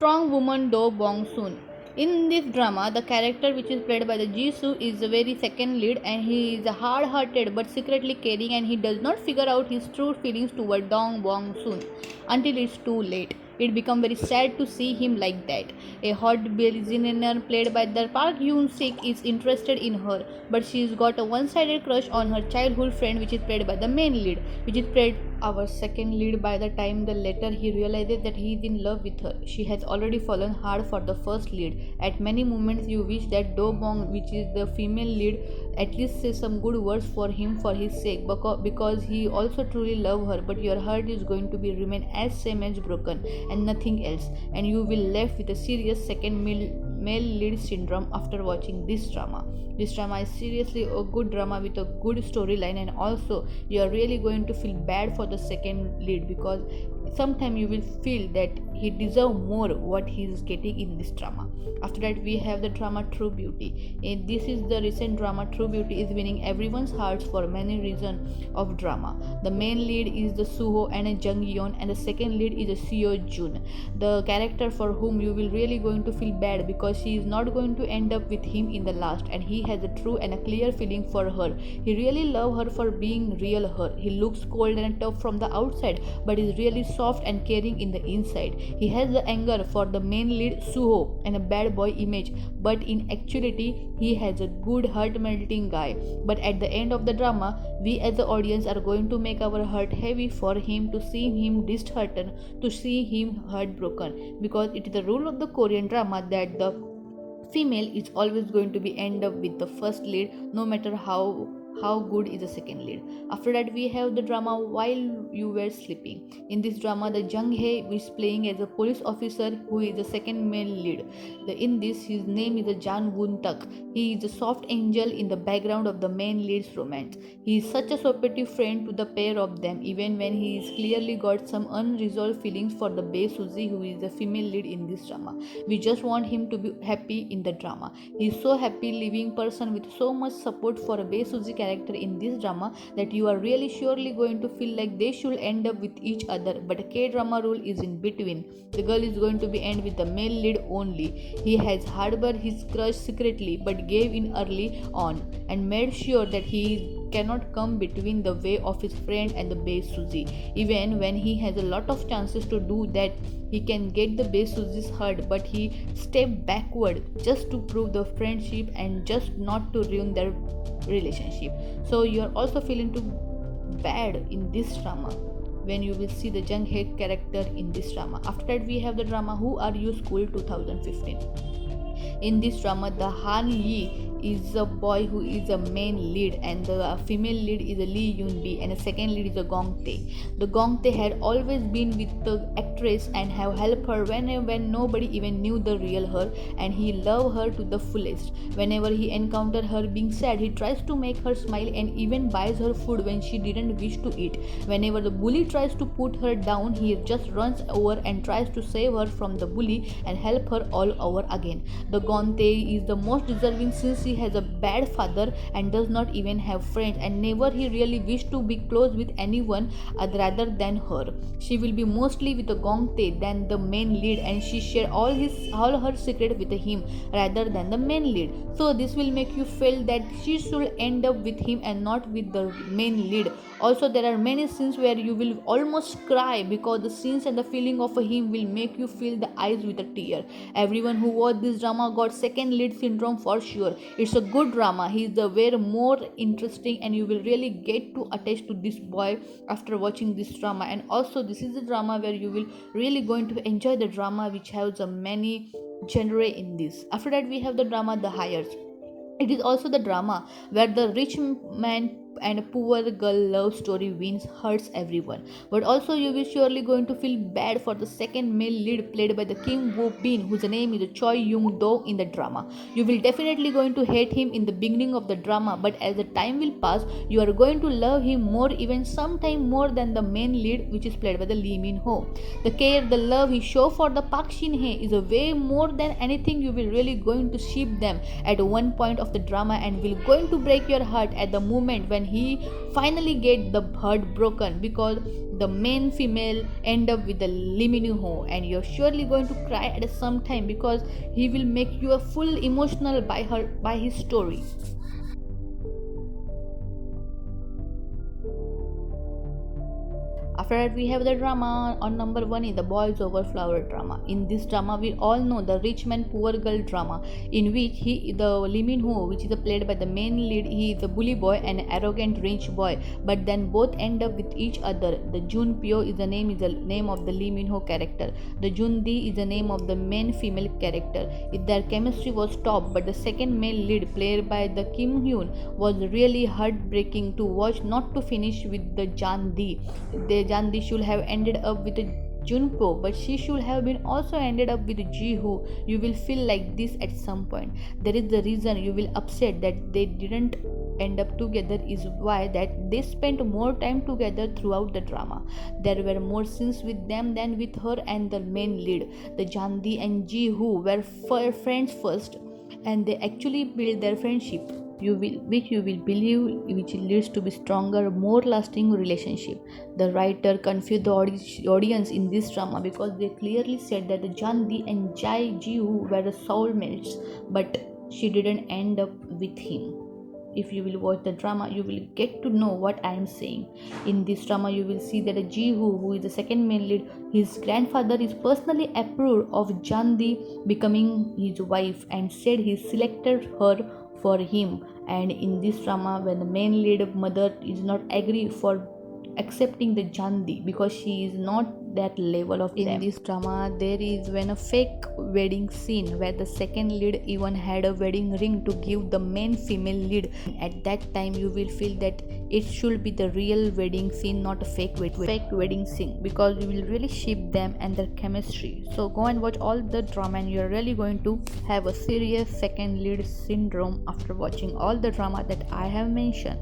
Strong woman Do Bong Soon. In this drama, the character which is played by the Jisoo is the very second lead, and he is hard-hearted but secretly caring, and he does not figure out his true feelings toward Dong Bong Soon until it's too late. It becomes very sad to see him like that. A hot billionaire played by the Park Yoon Sik is interested in her, but she's got a one-sided crush on her childhood friend, which is played by the main lead, which is played our second lead. By the time the later he realizes that he is in love with her, she has already fallen hard for the first lead. At many moments you wish that Do Bong, which is the female lead, at least say some good words for him for his sake, because he also truly love her, but your heart is going to be remain as same as broken and nothing else, and you will left with a serious second male lead syndrome after watching this drama. This drama is seriously a good drama with a good storyline, and also you are really going to feel bad for the second lead, because sometime you will feel that he deserve more what he is getting in this drama. After that we have the drama True Beauty, and this is the recent drama. True Beauty is winning everyone's hearts for many reasons of drama. The main lead is the Suho and a Jung Yeon, and the second lead is a Seo Jun, the character for whom you will really going to feel bad because she is not going to end up with him in the last, and he has a true and a clear feeling for her. He really love her for being real her. He looks cold and tough from the outside, but is really soft and caring in the inside. He has the anger for the main lead Suho and a bad boy image, but in actuality he has a good heart melting guy. But at the end of the drama, we as the audience are going to make our heart heavy for him, to see him disheartened, to see him heartbroken, because it is the rule of the Korean drama that the female is always going to be end up with the first lead, no matter how good is the second lead. After that we have the drama While You Were Sleeping. In this drama, the Jung Hae is playing as a police officer who is the second male lead. In this, his name is Jan Woon Tak. He is a soft angel in the background of the main lead's romance. He is such a supportive friend to the pair of them, even when he is clearly got some unresolved feelings for the Bae Suzy, who is the female lead in this drama. We just want him to be happy in the drama. He is so happy living person with so much support for a Bae Suzy character in this drama that you are really surely going to feel like they should end up with each other, but a K-drama rule is in between. The girl is going to be end with the male lead only. He has harbored his crush secretly but gave in early on and made sure that he cannot come between the way of his friend and the Bae Suzy. Even when he has a lot of chances to do that, he can get the Bae Suzy's heart, but he stepped backward just to prove the friendship and just not to ruin their relationship. So you are also feeling too bad in this drama when you will see the Jung Hae character in this drama. After that we have the drama Who Are You School 2015. In this drama, the Han Yi is a boy who is a main lead, and the female lead is a Lee Yoon Bi, and the second lead is a Gong Tae. The Gong Tae had always been with the actress and have helped her when nobody even knew the real her, and he loved her to the fullest. Whenever he encountered her being sad, he tries to make her smile and even buys her food when she didn't wish to eat. Whenever the bully tries to put her down, he just runs over and tries to save her from the bully and help her all over again. The Gong Tae is the most deserving since he has a bad father and does not even have friends, and never he really wished to be close with anyone rather than her. She will be mostly with the Gong Tae than the main lead, and she share all her secret with him rather than the main lead. So this will make you feel that she should end up with him and not with the main lead. Also, there are many scenes where you will almost cry because the scenes and the feeling of him will make you fill the eyes with a tear. Everyone who watched this drama got second lead syndrome for sure. It's a good drama. He is the way more interesting, and you will really get to attach to this boy after watching this drama. And also this is the drama where you will really going to enjoy the drama which has a many genre in this. After that we have the drama The Hires. It is also the drama where the rich man and a poor girl love story wins, hurts everyone. But also you will surely going to feel bad for the second male lead played by the Kim Woo Bin, whose name is Choi Young Do in the drama. You will definitely going to hate him in the beginning of the drama, but as the time will pass, you are going to love him more, even sometime more than the main lead, which is played by the Lee Min Ho. The care, the love he show for the Park Shin Hye is a way more than anything. You will really going to ship them at one point of the drama and will going to break your heart at the moment when when he finally get the heart broken because the main female end up with the Lee Min-ho, and you're surely going to cry at some time because he will make you a full emotional by his story. After that, we have the drama on number one is the Boys Over Flower drama. In this drama, we all know the rich man poor girl drama, in which the Lee Min Ho, which is played by the main lead, he is a bully boy and arrogant rich boy. But then both end up with each other. The Jun Pyo is the name of the Lee Min Ho character. The Jun Di is the name of the main female character. Their chemistry was top, but the second male lead, played by the Kim Hyun, was really heartbreaking to watch. Not to finish with the Jan Di. Jandi should have ended up with Junpo, but she should have been also ended up with Ji-Hoo. You will feel like this at some point. There is the reason you will upset that they didn't end up together is why that they spent more time together throughout the drama. There were more scenes with them than with her and the main lead. The Jandi and Ji-Hoo were friends first, and they actually built their friendship, which you will believe, which leads to be stronger, more lasting relationship. The writer confused the audience in this drama because they clearly said that the Jandi and Ji-Hoo were the soulmates, but she didn't end up with him. If you will watch the drama, you will get to know what I am saying. In this drama, you will see that Ji-Hoo, who is the second main lead, his grandfather is personally approved of Jandi becoming his wife and said he selected her for him. And in this drama, when the main lead mother is not agree for accepting the Jandi because she is not that level of them. In this drama, there is when a fake wedding scene where the second lead even had a wedding ring to give the main female lead. At that time, you will feel that it should be the real wedding scene, not a fake wedding scene, because you will really ship them and their chemistry. So go and watch all the drama, and you are really going to have a serious second lead syndrome after watching all the drama that I have mentioned.